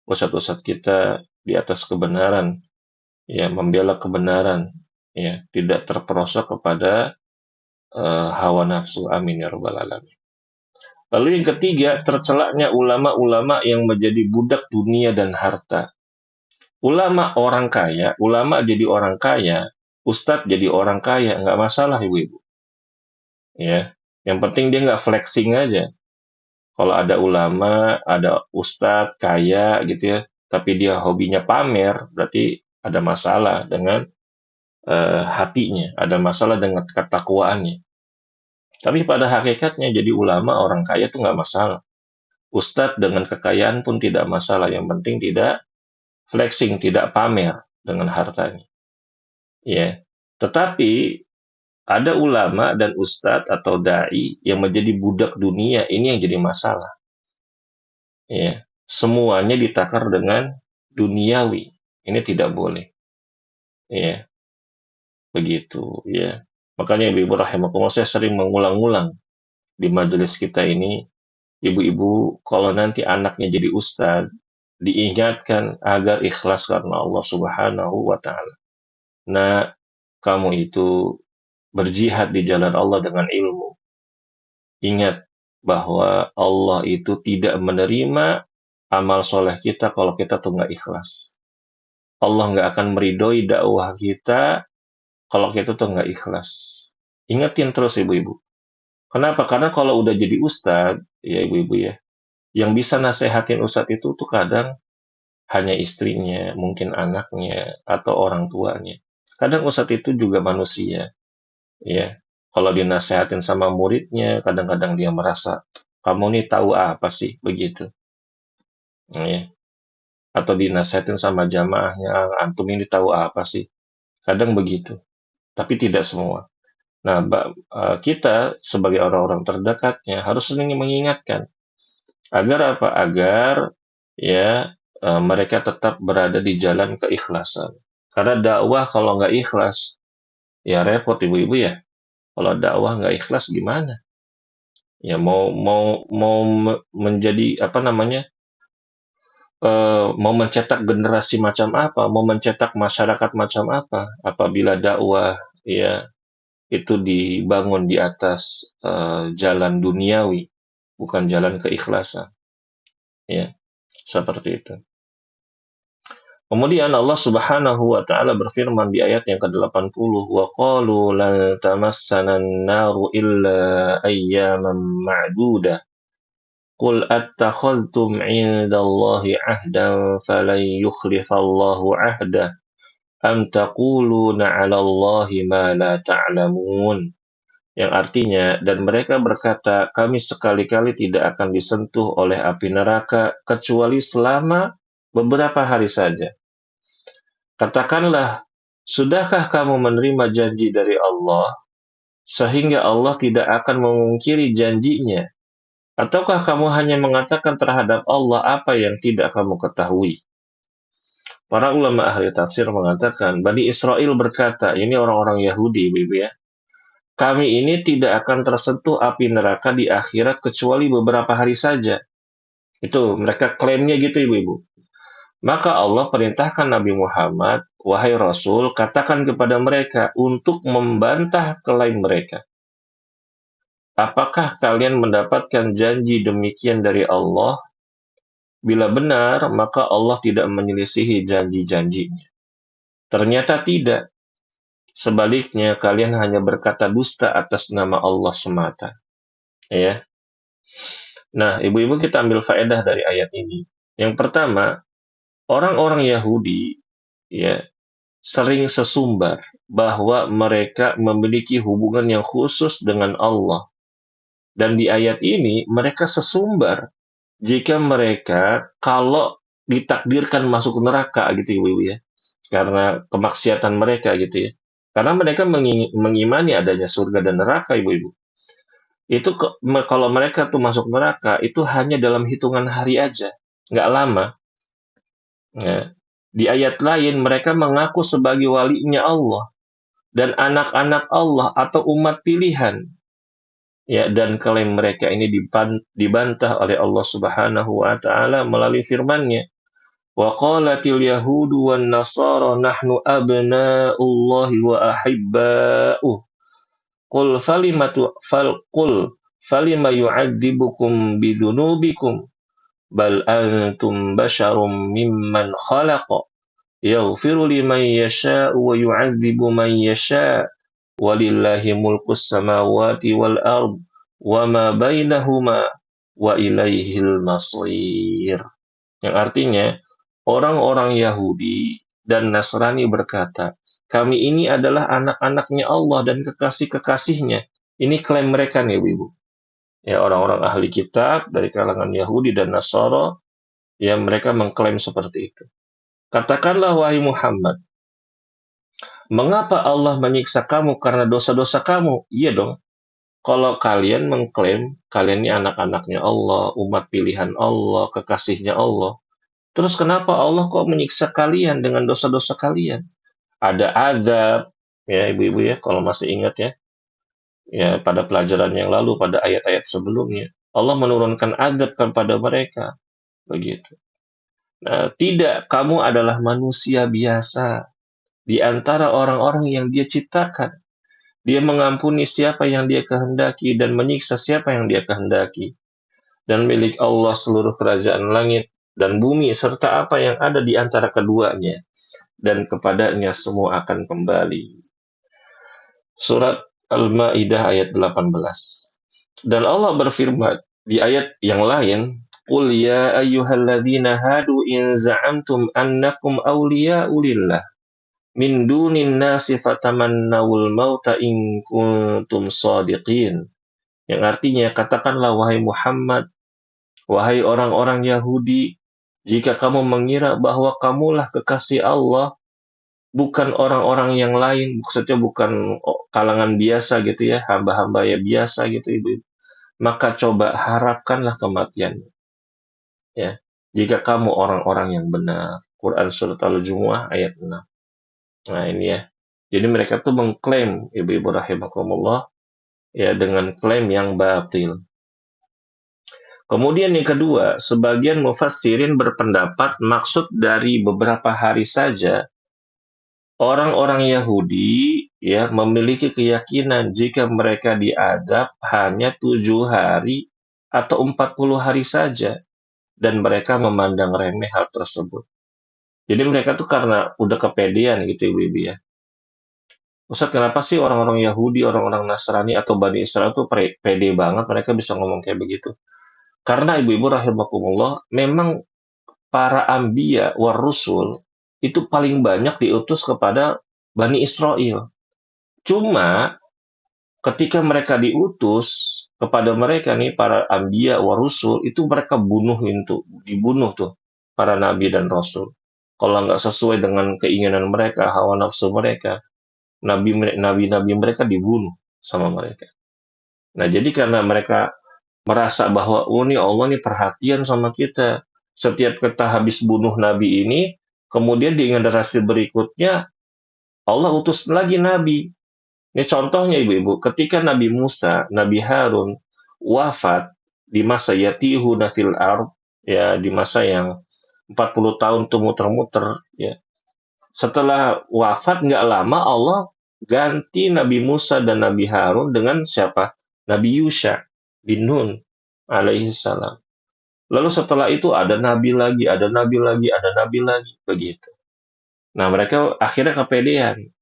Speaker 1: ustadz-ustadz kita di atas kebenaran, ya, membela kebenaran, ya, tidak terperosok kepada hawa nafsu. Amin ya rabbal alamin. Lalu yang ketiga, tercelaknya ulama-ulama yang menjadi budak dunia dan harta. Ulama orang kaya, ulama jadi orang kaya, ustadz jadi orang kaya, nggak masalah ibu-ibu. Ya, yang penting dia nggak flexing aja. Kalau ada ulama, ada ustadz kaya gitu ya, tapi dia hobinya pamer, berarti ada masalah dengan hatinya, ada masalah dengan ketakwaannya. Tapi pada hakikatnya jadi ulama orang kaya itu nggak masalah. Ustadz dengan kekayaan pun tidak masalah. Yang penting tidak flexing, tidak pamer dengan hartanya. Ya, tetapi ada ulama dan ustadz atau dai yang menjadi budak dunia, ini yang jadi masalah. Ya, semuanya ditakar dengan duniawi. Ini tidak boleh. Ya, begitu ya. Makanya ibu-ibu rahimakumullah, saya sering mengulang-ulang di majelis kita ini, ibu-ibu kalau nanti anaknya jadi ustadz, diingatkan agar ikhlas karena Allah Subhanahu wa taala. Nah, kamu itu berjihad di jalan Allah dengan ilmu. Ingat bahwa Allah itu tidak menerima amal soleh kita kalau kita tuh nggak ikhlas. Allah nggak akan meridhoi dakwah kita kalau kita tuh nggak ikhlas. Ingetin terus ibu-ibu. Kenapa? Karena kalau udah jadi ustadz, ya ibu-ibu ya, yang bisa nasehatin ustadz itu tuh kadang hanya istrinya, mungkin anaknya, atau orang tuanya. Kadang ustadz itu juga manusia, ya. Kalau dinasehatin sama muridnya, kadang-kadang dia merasa, kamu nih tahu apa sih, begitu. Ya. Atau dinasehatin sama jamaahnya, antum ini tahu apa sih. Kadang begitu, tapi tidak semua. Nah, kita sebagai orang-orang terdekatnya harus sering mengingatkan. Agar apa? Agar ya mereka tetap berada di jalan keikhlasan. Karena dakwah kalau nggak ikhlas, ya repot ibu-ibu ya. Kalau dakwah nggak ikhlas gimana? Ya mau menjadi apa namanya? Mau mencetak generasi macam apa? Mau mencetak masyarakat macam apa? Apabila dakwah ya itu dibangun di atas jalan duniawi, bukan jalan keikhlasan. Ya, seperti itu. Kemudian Allah Subhanahu wa taala berfirman di ayat yang ke-80, "Wa qalu lan tamassana an-naru illa ayyaman ma'dudah. Qul attakhadhtum 'indallahi 'ahdan falan yukhlifallahu 'ahdah. Am taquluna 'alallahi ma la ta'lamun." Yang artinya, dan mereka berkata, kami sekali-kali tidak akan disentuh oleh api neraka kecuali selama beberapa hari saja. Katakanlah, sudahkah kamu menerima janji dari Allah, sehingga Allah tidak akan memungkiri janjinya? Ataukah kamu hanya mengatakan terhadap Allah apa yang tidak kamu ketahui? Para ulama ahli tafsir mengatakan, Bani Israel berkata, ini orang-orang Yahudi, Ibu ya, kami ini tidak akan tersentuh api neraka di akhirat kecuali beberapa hari saja. Itu mereka klaimnya gitu, Ibu-ibu. Maka Allah perintahkan Nabi Muhammad, wahai Rasul, katakan kepada mereka untuk membantah klaim mereka. Apakah kalian mendapatkan janji demikian dari Allah? Bila benar, maka Allah tidak menyelisihi janji-janjinya. Ternyata tidak. Sebaliknya, kalian hanya berkata dusta atas nama Allah semata. Ya. Nah, ibu-ibu kita ambil faedah dari ayat ini. Yang pertama, orang-orang Yahudi ya sering sesumbar bahwa mereka memiliki hubungan yang khusus dengan Allah. Dan di ayat ini mereka sesumbar jika mereka kalau ditakdirkan masuk neraka gitu Ibu ya. Karena kemaksiatan mereka gitu ya. Karena mereka mengimani adanya surga dan neraka Ibu-ibu. Itu kalau mereka tuh masuk neraka itu hanya dalam hitungan hari aja, nggak lama. Ya. Di ayat lain mereka mengaku sebagai walinya Allah dan anak-anak Allah atau umat pilihan. Ya, dan klaim mereka ini dibantah oleh Allah Subhanahu wa taala melalui firman-Nya. Wa qalatil yahudu wan nasara nahnu abna'ullahi wa ahibba'uh. Qul falima yu'adzibukum bidzunubikum bal antum basyarum mimman khalaqa yaghfiru liman yasha'u wa yu'adzibu man yasha' walillahi mulkus samawati wal ard wa ma bainahuma wa ilaihil masir. Yang artinya orang-orang Yahudi dan Nasrani berkata, kami ini adalah anak-anaknya Allah dan kekasih-kekasihnya. Ini klaim mereka nih Ibu. Ya, orang-orang ahli kitab dari kalangan Yahudi dan Nasara, ya mereka mengklaim seperti itu. Katakanlah wahai Muhammad, mengapa Allah menyiksa kamu karena dosa-dosa kamu? Iya dong. Kalau kalian mengklaim kalian ini anak-anaknya Allah, umat pilihan Allah, kekasihnya Allah. Terus kenapa Allah kok menyiksa kalian dengan dosa-dosa kalian? Ada azab, ya ibu-ibu ya, kalau masih ingat ya. Ya, pada pelajaran yang lalu, pada ayat-ayat sebelumnya. Allah menurunkan azab kepada mereka. Begitu. Nah, tidak, kamu adalah manusia biasa di antara orang-orang yang Dia ciptakan. Dia mengampuni siapa yang Dia kehendaki dan menyiksa siapa yang Dia kehendaki. Dan milik Allah seluruh kerajaan langit dan bumi serta apa yang ada di antara keduanya, dan kepadanya semua akan kembali. Surat Al-Maidah ayat 18. Dan Allah berfirman di ayat yang lain, "Qul ya ayyuhalladzina hadu in za'amtum annakum awliya'u lillah min dunin nasi fatamannawul mauta in kuntum shadiqin." Yang artinya, katakanlah wahai Muhammad, wahai orang-orang Yahudi, jika kamu mengira bahwa kamulah kekasih Allah, bukan orang-orang yang lain, maksudnya bukan kalangan biasa gitu ya, hamba-hamba ya biasa gitu ibu, maka coba harapkanlah kematian ya. Jika kamu orang-orang yang benar. Quran surat Al-Jumu'ah ayat 6. Nah ini ya. Jadi mereka tuh mengklaim, ibu-ibu rahimakumullah, ya dengan klaim yang batil. Kemudian yang kedua, sebagian mufassirin berpendapat maksud dari beberapa hari saja orang-orang Yahudi ya memiliki keyakinan jika mereka diadab hanya 7 hari atau 40 hari saja, dan mereka memandang remeh hal tersebut. Jadi mereka tuh karena udah kepedean gitu ibu-ibu ya. Ustaz, kenapa sih orang-orang Yahudi, orang-orang Nasrani atau Bani Israel tuh pede banget mereka bisa ngomong kayak begitu? Karena ibu-ibu rahimakumullah, memang para anbiya war rusul itu paling banyak diutus kepada Bani Israel. Cuma ketika mereka diutus kepada mereka nih para anbiya war rusul, itu mereka dibunuh tuh para nabi dan rasul. Kalau nggak sesuai dengan keinginan mereka, hawa nafsu mereka, nabi-nabi mereka dibunuh sama mereka. Nah, jadi karena mereka merasa bahwa ini Allah nih perhatian sama kita. Setiap kita habis bunuh nabi ini, kemudian di generasi berikutnya Allah utus lagi nabi. Ini contohnya ibu-ibu, ketika Nabi Musa, Nabi Harun wafat di masa yatihu nafil ard, ya di masa yang 40 tahun tuh muter-muter, ya. Setelah wafat nggak lama Allah ganti Nabi Musa dan Nabi Harun dengan siapa? Nabi Yusha bin Nun alaihi salam. Lalu setelah itu ada nabi lagi, ada nabi lagi, ada nabi lagi, begitu. Nah, mereka akhirnya kepedean.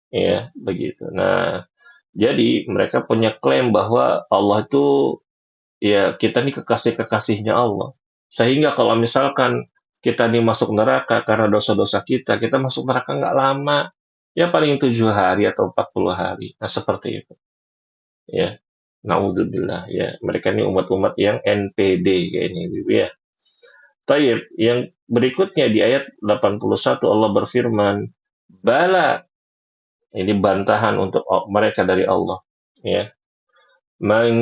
Speaker 1: Ya, begitu. Nah, jadi mereka punya klaim bahwa Allah itu ya kita nih kekasih-kekasihnya Allah. Sehingga kalau misalkan kita nih masuk neraka karena dosa-dosa kita masuk neraka nggak lama. Ya paling 7 hari atau 40 hari. Nah, seperti itu. Ya. Naudzubillah ya. Mereka ini umat-umat yang NPD kayak ini gitu ya. Taib, yang berikutnya di ayat 81 Allah berfirman, "Bala." Ini bantahan untuk mereka dari Allah ya. Man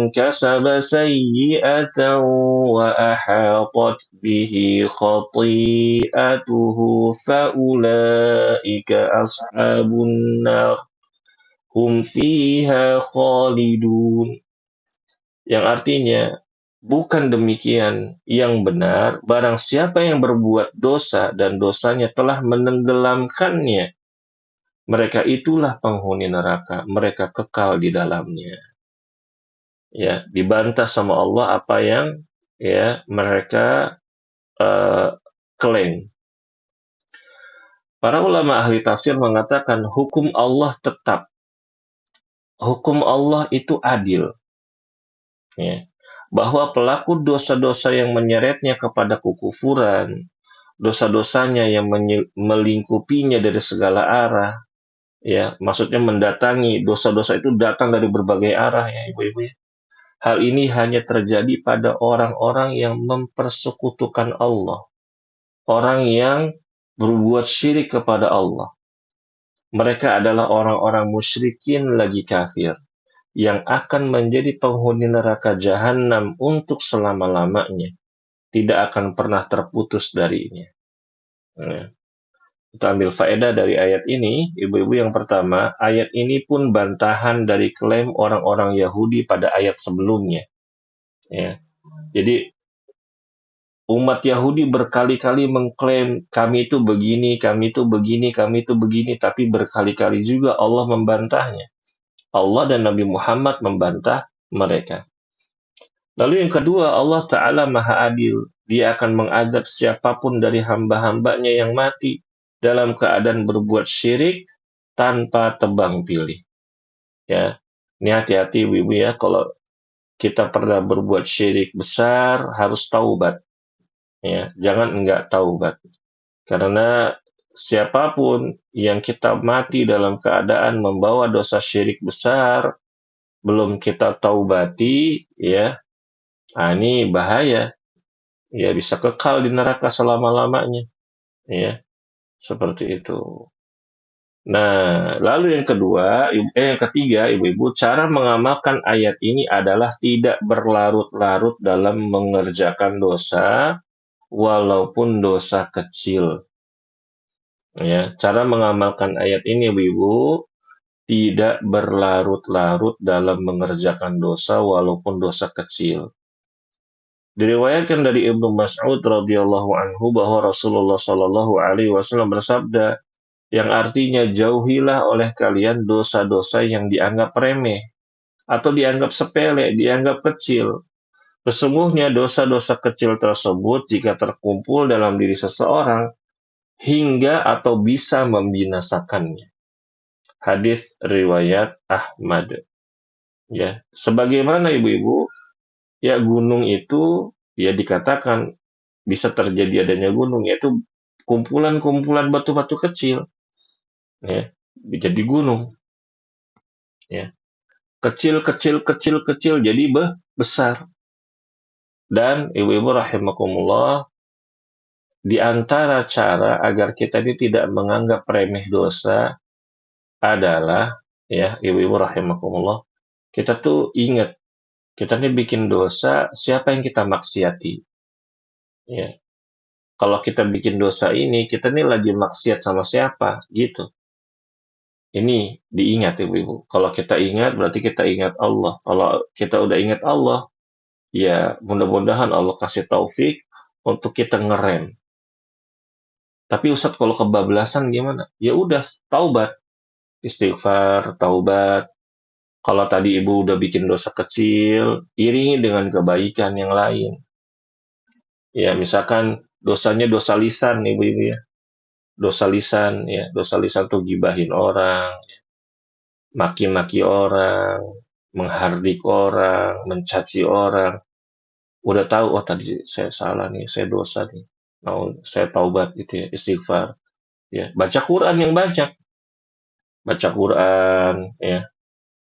Speaker 1: kasaba sayyi'atan wa ahatat bihi khati'atuhu faulaika ashabun nar hum fiha khalidun. Yang artinya, bukan demikian yang benar, barang siapa yang berbuat dosa dan dosanya telah menenggelamkannya, mereka itulah penghuni neraka, mereka kekal di dalamnya. Ya, dibantah sama Allah apa yang ya mereka klaim. Para ulama ahli tafsir mengatakan hukum Allah tetap. Hukum Allah itu adil. Ya. Bahwa pelaku dosa-dosa yang menyeretnya kepada kekufuran, dosa-dosanya yang melingkupinya dari segala arah, ya, maksudnya mendatangi dosa-dosa itu datang dari berbagai arah ya ibu-ibu ya. Hal ini hanya terjadi pada orang-orang yang mempersekutukan Allah, orang yang berbuat syirik kepada Allah. Mereka adalah orang-orang musyrikin lagi kafir yang akan menjadi penghuni neraka jahanam untuk selama-lamanya, tidak akan pernah terputus darinya. Nah, kita ambil faedah dari ayat ini, ibu-ibu. Yang pertama, ayat ini pun bantahan dari klaim orang-orang Yahudi pada ayat sebelumnya. Ya. Jadi umat Yahudi berkali-kali mengklaim kami itu begini, kami itu begini, kami itu begini, tapi berkali-kali juga Allah membantahnya. Allah dan Nabi Muhammad membantah mereka. Lalu yang kedua, Allah Ta'ala Maha Adil. Dia akan mengadab siapapun dari hamba-hambanya yang mati dalam keadaan berbuat syirik tanpa tebang pilih. Ya, ini hati-hati ibu-ibu ya, kalau kita pernah berbuat syirik besar harus taubat. Ya, jangan enggak taubat. Karena siapapun yang kita mati dalam keadaan membawa dosa syirik besar, belum kita taubati, ya, ini bahaya. Ya, bisa kekal di neraka selama-lamanya. Ya, seperti itu. Nah, lalu yang ketiga, ibu-ibu, cara mengamalkan ayat ini adalah tidak berlarut-larut dalam mengerjakan dosa, walaupun dosa kecil. Ya, cara mengamalkan ayat ini, ibu-ibu, tidak berlarut-larut dalam mengerjakan dosa, walaupun dosa kecil. Diriwayatkan dari Ibnu Mas'ud radhiyallahu anhu bahwa Rasulullah Shallallahu alaihi wasallam bersabda, yang artinya jauhilah oleh kalian dosa-dosa yang dianggap remeh atau dianggap sepele, dianggap kecil. Sesungguhnya dosa-dosa kecil tersebut jika terkumpul dalam diri seseorang hingga atau bisa membinasakannya. Hadis riwayat Ahmad. Ya, sebagaimana ibu-ibu, ya gunung itu ya dikatakan bisa terjadi adanya gunung, yaitu kumpulan-kumpulan batu-batu kecil, ya, jadi gunung, ya, kecil kecil kecil kecil jadi besar. Dan ibu-ibu rahimakumullah, di antara cara agar kita ini tidak menganggap remeh dosa adalah, ya ibu-ibu rahimakumullah, kita tuh ingat kita ini bikin dosa, siapa yang kita maksiati, ya. Kalau kita bikin dosa ini, kita ini lagi maksiat sama siapa, gitu. Ini diingat ibu-ibu. Kalau kita ingat, berarti kita ingat Allah. Kalau kita udah ingat Allah, ya mudah-mudahan Allah kasih taufik untuk kita ngerem. Tapi Ustadz kalau kebablasan gimana? Ya udah, taubat. Istighfar, taubat. Kalau tadi ibu udah bikin dosa kecil, iringi dengan kebaikan yang lain. Ya, misalkan dosanya dosa lisan, ibu-ibu ya. Dosa lisan, ya. Dosa lisan tuh gibahin orang, maki-maki orang, menghardik orang, mencaci orang. Udah tahu, oh tadi saya salah nih, saya dosa nih. Mau saya taubat gitu ya, istighfar. Ya, baca Quran yang banyak. Baca Quran, ya.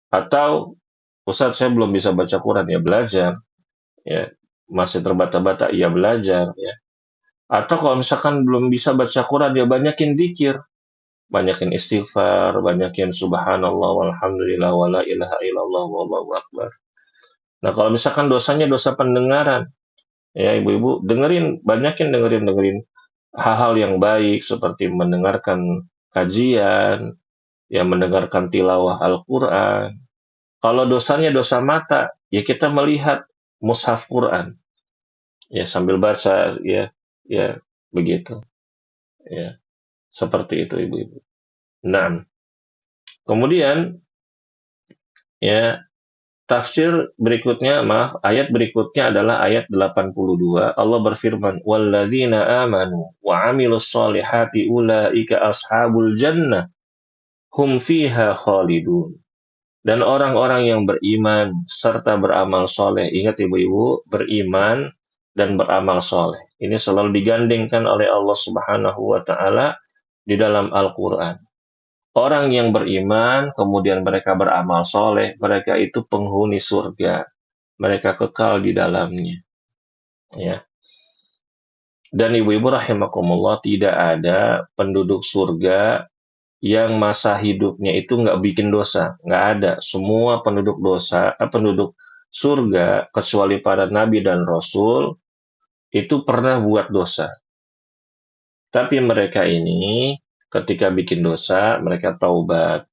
Speaker 1: Atau, Ustaz saya belum bisa baca Quran, ya belajar. Ya, masih terbata-bata, ya belajar. Ya. Atau kalau misalkan belum bisa baca Quran, ya banyakin dikir. Banyakin istighfar, banyakin subhanallah, walhamdulillah, wala ilaha illallah, wallahu akbar. Nah, kalau misalkan dosanya dosa pendengaran, ya ibu-ibu, dengerin hal-hal yang baik seperti mendengarkan kajian, ya mendengarkan tilawah Al-Quran. Kalau dosanya dosa mata, ya kita melihat mushaf Quran, ya sambil baca, ya begitu, ya seperti itu ibu-ibu. Nah, kemudian ya tafsir berikutnya, ayat berikutnya adalah ayat 82. Allah berfirman, "Walladzina amanu wa 'amilus solihati ulaika ashabul jannah hum fiha khalidun." Dan orang-orang yang beriman serta beramal soleh. Ingat ibu-ibu, beriman dan beramal soleh. Ini selalu digandengkan oleh Allah Subhanahu wa Ta'ala di dalam Al-Quran. Orang yang beriman, kemudian mereka beramal soleh, mereka itu penghuni surga. Mereka kekal di dalamnya. Ya. Dan ibu-ibu rahimakumullah, tidak ada penduduk surga yang masa hidupnya itu nggak bikin dosa. Nggak ada. Semua penduduk surga, kecuali para nabi dan rasul, itu pernah buat dosa. Tapi mereka ini, ketika bikin dosa, mereka taubat.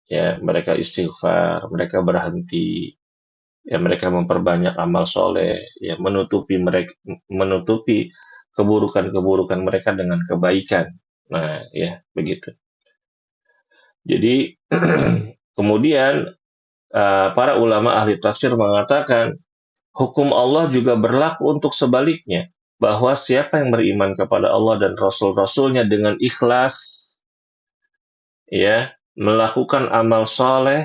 Speaker 1: Ya, mereka istighfar, mereka berhenti, ya mereka memperbanyak amal soleh, ya menutupi keburukan-keburukan mereka dengan kebaikan. Nah, ya begitu. Jadi kemudian para ulama ahli tafsir mengatakan Hukum Allah juga berlaku untuk sebaliknya, bahwa siapa yang beriman kepada Allah dan Rasul-Rasulnya dengan ikhlas, ya, melakukan amal soleh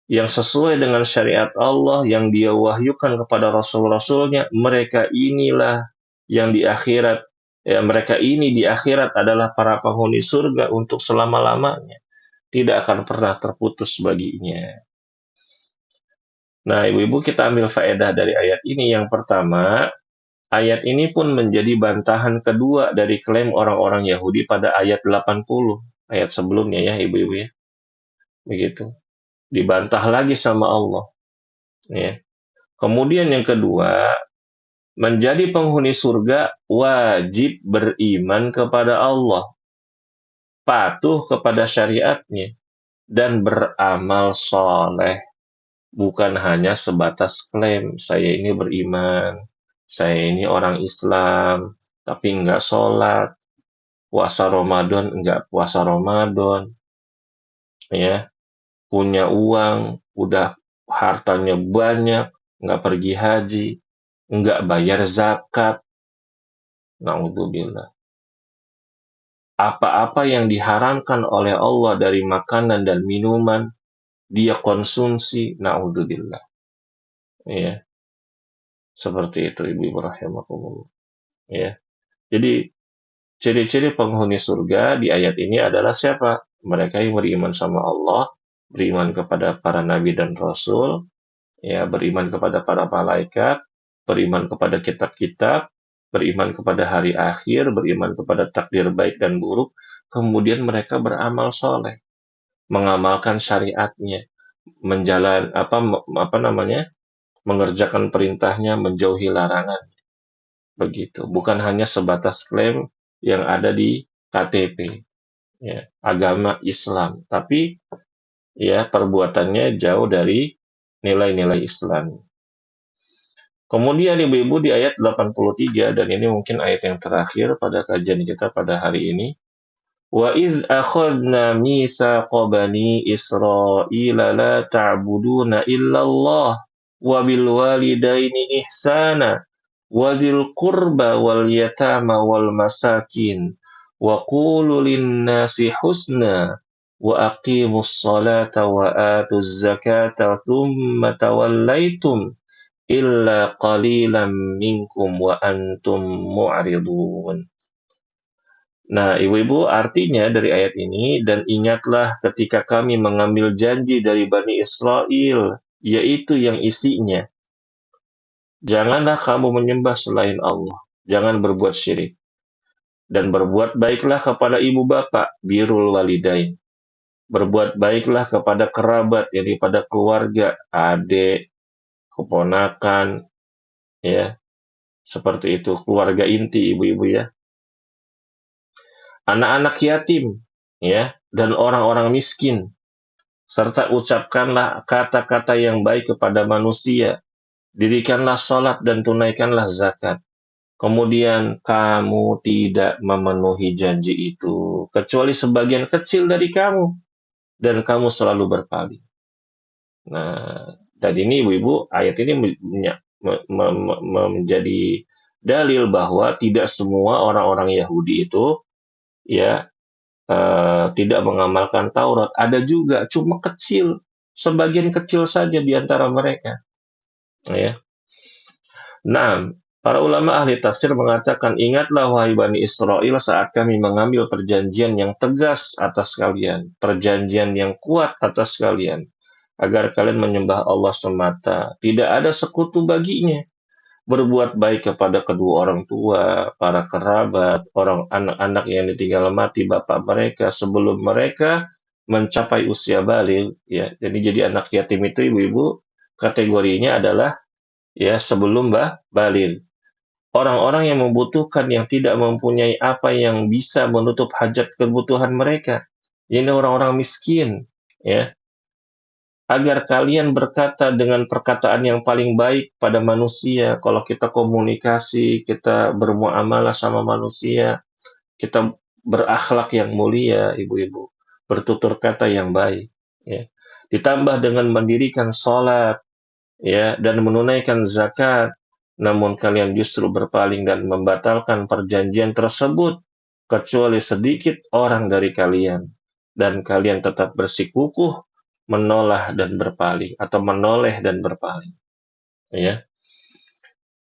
Speaker 1: yang sesuai dengan syariat Allah yang dia wahyukan kepada Rasul-Rasulnya, mereka inilah yang di akhirat, ya, mereka ini di akhirat adalah para penghuni surga untuk selama-lamanya, tidak akan pernah terputus baginya. Nah, ibu-ibu, kita ambil faedah dari ayat ini. Yang pertama, ayat ini pun menjadi bantahan kedua dari klaim orang-orang Yahudi pada ayat 80, ayat sebelumnya ya, ibu-ibu ya. Begitu. Dibantah lagi sama Allah, ya. Kemudian yang kedua, menjadi penghuni surga wajib beriman kepada Allah, patuh kepada syariatnya, dan beramal soleh. Bukan hanya sebatas klaim, saya ini beriman, saya ini orang Islam, tapi nggak sholat, puasa Ramadan, nggak puasa Ramadan, ya, punya uang, udah hartanya banyak, nggak pergi haji, nggak bayar zakat, na'udzubillah. Apa-apa yang diharamkan oleh Allah dari makanan dan minuman, dia konsumsi, na'udzubillah. Ya, seperti itu ibu-ibu rahimakumullah. Ya. Jadi ciri-ciri penghuni surga di ayat ini adalah siapa? Mereka yang beriman sama Allah, beriman kepada para nabi dan rasul, ya, beriman kepada para malaikat, beriman kepada kitab-kitab, beriman kepada hari akhir, beriman kepada takdir baik dan buruk, kemudian mereka beramal soleh, mengamalkan syariatnya, apa namanya, mengerjakan perintahnya, menjauhi larangan, begitu. Bukan hanya sebatas klaim yang ada di KTP, ya, agama Islam, tapi ya perbuatannya jauh dari nilai-nilai Islam. Kemudian ibu-ibu di ayat 83, dan ini mungkin ayat yang terakhir pada kajian kita pada hari ini. Wa idh akhadna mitsaqa bani Israila la ta'buduna illallah wa bil walidaini ihsana wa dzil qurba wal yatama wal masakin wa qulu lin-nasi husna wa aqimus salata wa atuz zakata thumma tawallaitum illa qalilan minkum wa antum mu'ridun. Nah, ibu-ibu, artinya dari ayat ini, dan ingatlah ketika kami mengambil janji dari Bani Israel, yaitu yang isinya, janganlah kamu menyembah selain Allah, jangan berbuat syirik, dan berbuat baiklah kepada ibu bapak, birrul walidain, berbuat baiklah kepada kerabat, yakni pada keluarga, adik, keponakan, ya, seperti itu, keluarga inti ibu-ibu ya. Anak-anak yatim, ya, dan orang-orang miskin, serta ucapkanlah kata-kata yang baik kepada manusia, dirikanlah sholat dan tunaikanlah zakat. Kemudian kamu tidak memenuhi janji itu, kecuali sebagian kecil dari kamu, dan kamu selalu berpaling. Nah, dan ini ibu-ibu, ayat ini menjadi dalil bahwa tidak semua orang-orang Yahudi itu, ya, tidak mengamalkan Taurat. Ada juga, cuma kecil, sebagian kecil saja di antara mereka. Ya. Nah, para ulama ahli tafsir mengatakan, ingatlah wahai Bani Israel saat kami mengambil perjanjian yang tegas atas kalian, perjanjian yang kuat atas kalian, agar kalian menyembah Allah semata, tidak ada sekutu baginya, berbuat baik kepada kedua orang tua, para kerabat, orang anak-anak yang ditinggal mati bapak mereka sebelum mereka mencapai usia baligh, ya. Jadi anak yatim itu ibu-ibu kategorinya adalah ya sebelum baligh. Orang-orang yang membutuhkan, yang tidak mempunyai apa yang bisa menutup hajat kebutuhan mereka. Ini orang-orang miskin, ya. Agar kalian berkata dengan perkataan yang paling baik pada manusia. Kalau kita komunikasi, kita bermuamalah sama manusia, kita berakhlak yang mulia, ibu-ibu, bertutur kata yang baik, ya. Ditambah dengan mendirikan sholat, ya, dan menunaikan zakat, namun kalian justru berpaling dan membatalkan perjanjian tersebut, kecuali sedikit orang dari kalian, dan kalian tetap bersikukuh menoleh dan berpaling. Ya,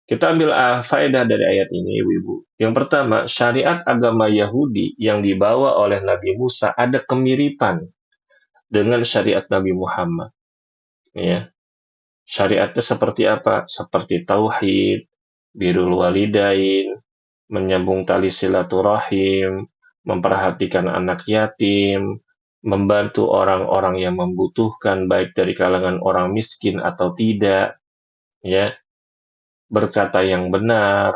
Speaker 1: kita ambil faedah dari ayat ini, Ibu. Yang pertama, syariat agama Yahudi yang dibawa oleh Nabi Musa ada kemiripan dengan syariat Nabi Muhammad. Ya, syariatnya seperti apa? Seperti tauhid, birrul walidain, menyambung tali silaturahim, memperhatikan anak yatim, membantu orang-orang yang membutuhkan baik dari kalangan orang miskin atau tidak, ya, berkata yang benar.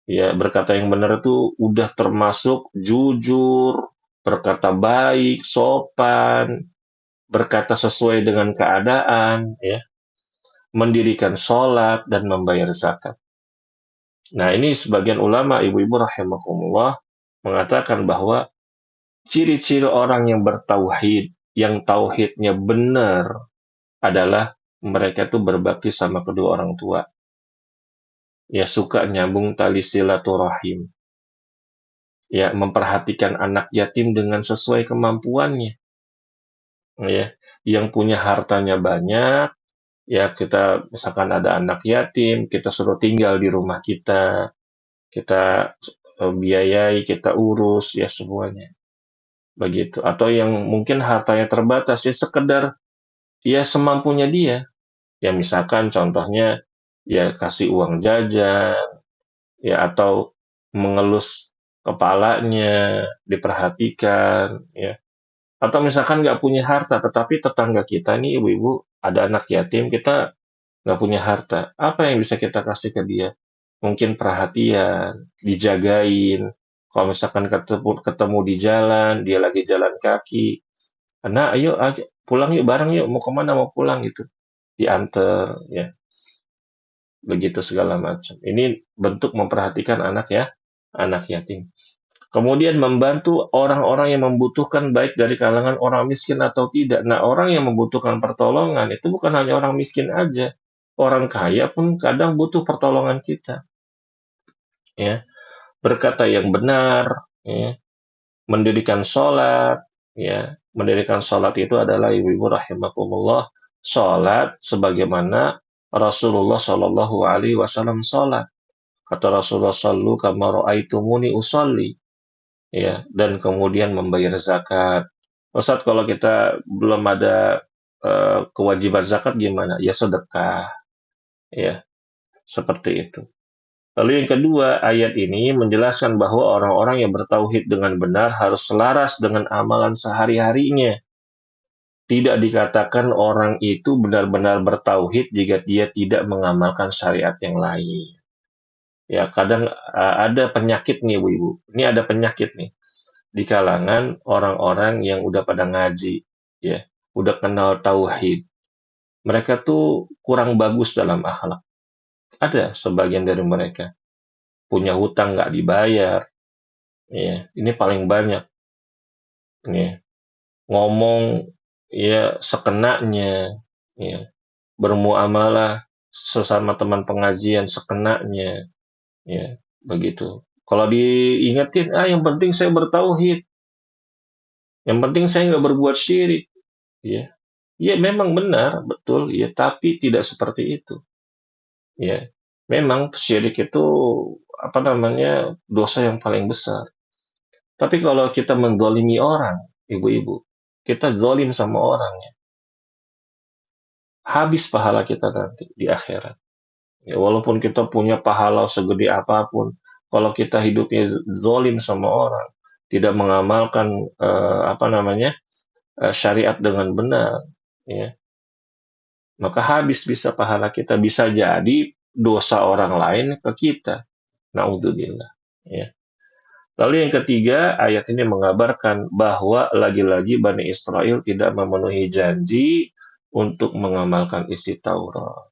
Speaker 1: Ya, berkata yang benar itu udah termasuk jujur, berkata baik, sopan, berkata sesuai dengan keadaan, ya, mendirikan sholat dan membayar zakat. Nah, ini sebagian ulama, ibu-ibu rahimahumullah, mengatakan bahwa ciri-ciri orang yang bertauhid, yang tauhidnya benar, adalah mereka itu berbakti sama kedua orang tua. Ya, suka nyambung tali silaturahim. Ya, memperhatikan anak yatim dengan sesuai kemampuannya. Ya, yang punya hartanya banyak, ya kita misalkan ada anak yatim, kita suruh tinggal di rumah kita biayai, kita urus, ya semuanya. Begitu. Atau yang mungkin hartanya terbatas, ya sekedar ya semampunya dia. Ya misalkan contohnya ya kasih uang jajan, ya atau mengelus kepalanya, diperhatikan, ya. Atau misalkan nggak punya harta, tetapi tetangga kita nih ibu-ibu ada anak yatim, kita nggak punya harta. Apa yang bisa kita kasih ke dia? Mungkin perhatian, dijagain. Kalau misalkan ketemu di jalan, dia lagi jalan kaki, nah ayo pulang yuk bareng yuk, mau kemana mau pulang gitu, diantar, ya begitu segala macam. Ini bentuk memperhatikan anak ya, anak yatim. Kemudian membantu orang-orang yang membutuhkan baik dari kalangan orang miskin atau tidak. Nah, orang yang membutuhkan pertolongan itu bukan hanya orang miskin aja. Orang kaya pun kadang butuh pertolongan kita. Ya, berkata yang benar, ya, mendirikan sholat, ya, mendirikan sholat itu adalah ibu-ibu rahimakumullah, sholat sebagaimana Rasulullah Shallallahu Alaihi Wasallam sholat. Kata Rasulullah, sallu kama ra'aitumuni usolli, ya, dan kemudian membayar zakat. Ustaz, kalau kita belum ada kewajiban zakat gimana? Ya sedekah, ya seperti itu. Lalu yang kedua, ayat ini menjelaskan bahwa orang-orang yang bertauhid dengan benar harus selaras dengan amalan sehari-harinya. Tidak dikatakan orang itu benar-benar bertauhid jika dia tidak mengamalkan syariat yang lain. Ya, kadang ada penyakit nih, ibu-ibu. Ini ada penyakit nih di kalangan orang-orang yang udah pada ngaji, ya, udah kenal tauhid. Mereka tuh kurang bagus dalam akhlak. Ada sebagian dari mereka punya hutang nggak dibayar, ya, ini paling banyak, ya, ngomong ya sekenanya, ya, bermuamalah sesama teman pengajian sekenanya, ya, begitu. Kalau diingetin, yang penting saya bertauhid, yang penting saya nggak berbuat syirik, ya. Ya memang benar, betul, ya, tapi tidak seperti itu. Ya, memang syirik itu apa namanya dosa yang paling besar. Tapi kalau kita mendolimi orang, ibu-ibu, kita zolim sama orang, ya, habis pahala kita nanti di akhirat. Ya, walaupun kita punya pahala segede apapun, kalau kita hidupnya zolim sama orang, tidak mengamalkan apa namanya syariat dengan benar, ya, maka habis bisa pahala kita, bisa jadi dosa orang lain ke kita. Naudzubillah. Ya. Lalu yang ketiga, ayat ini mengabarkan bahwa lagi-lagi Bani Israel tidak memenuhi janji untuk mengamalkan isi Taurat.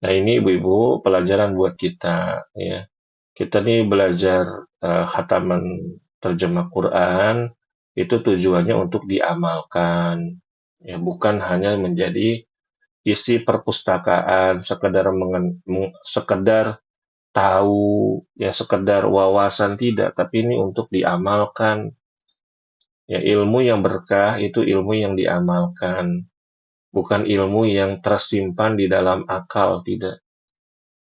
Speaker 1: Nah ini ibu-ibu pelajaran buat kita. Ya. Kita nih belajar khataman terjemah Quran, itu tujuannya untuk diamalkan. Ya, bukan hanya menjadi isi perpustakaan, sekedar tahu, ya sekedar wawasan tidak, tapi ini untuk diamalkan. Ya, ilmu yang berkah itu ilmu yang diamalkan, bukan ilmu yang tersimpan di dalam akal, tidak,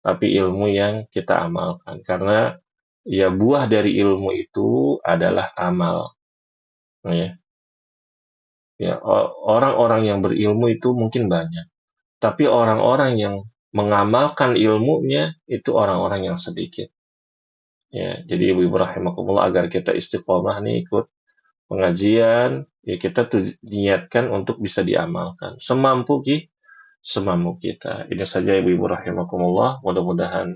Speaker 1: tapi ilmu yang kita amalkan. Karena ya buah dari ilmu itu adalah amal. Ya, ya orang-orang yang berilmu itu mungkin banyak, tapi orang-orang yang mengamalkan ilmunya itu orang-orang yang sedikit. Ya, jadi ibu-ibu rahimakumullah, agar kita istiqomah nih ikut pengajian, ya kita tuh niatkan untuk bisa diamalkan semampu kita. Ini saja ibu-ibu rahimakumullah, mudah-mudahan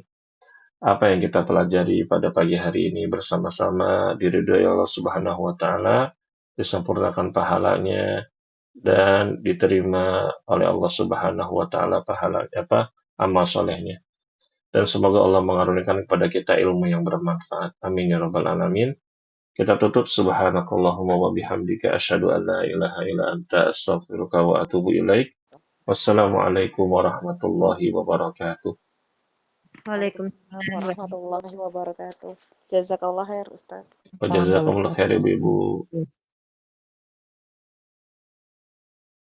Speaker 1: apa yang kita pelajari pada pagi hari ini bersama-sama diridhoi Allah Subhanahu wa taala, disempurnakan pahalanya dan diterima oleh Allah Subhanahu wa taala pahalanya amal solehnya. Dan semoga Allah mengaruniakan kepada kita ilmu yang bermanfaat. Amin ya rabbal alamin. Kita tutup subhanakallahumma wa bihamdika asyhadu an la ilaha illa anta astaghfiruka wa atubu ilaik. Wassalamualaikum warahmatullahi wabarakatuh.
Speaker 2: Waalaikumsalam warahmatullahi wabarakatuh. Jazakallah khair, Ustaz.
Speaker 1: Wa jazakumullah khair ibu-ibu.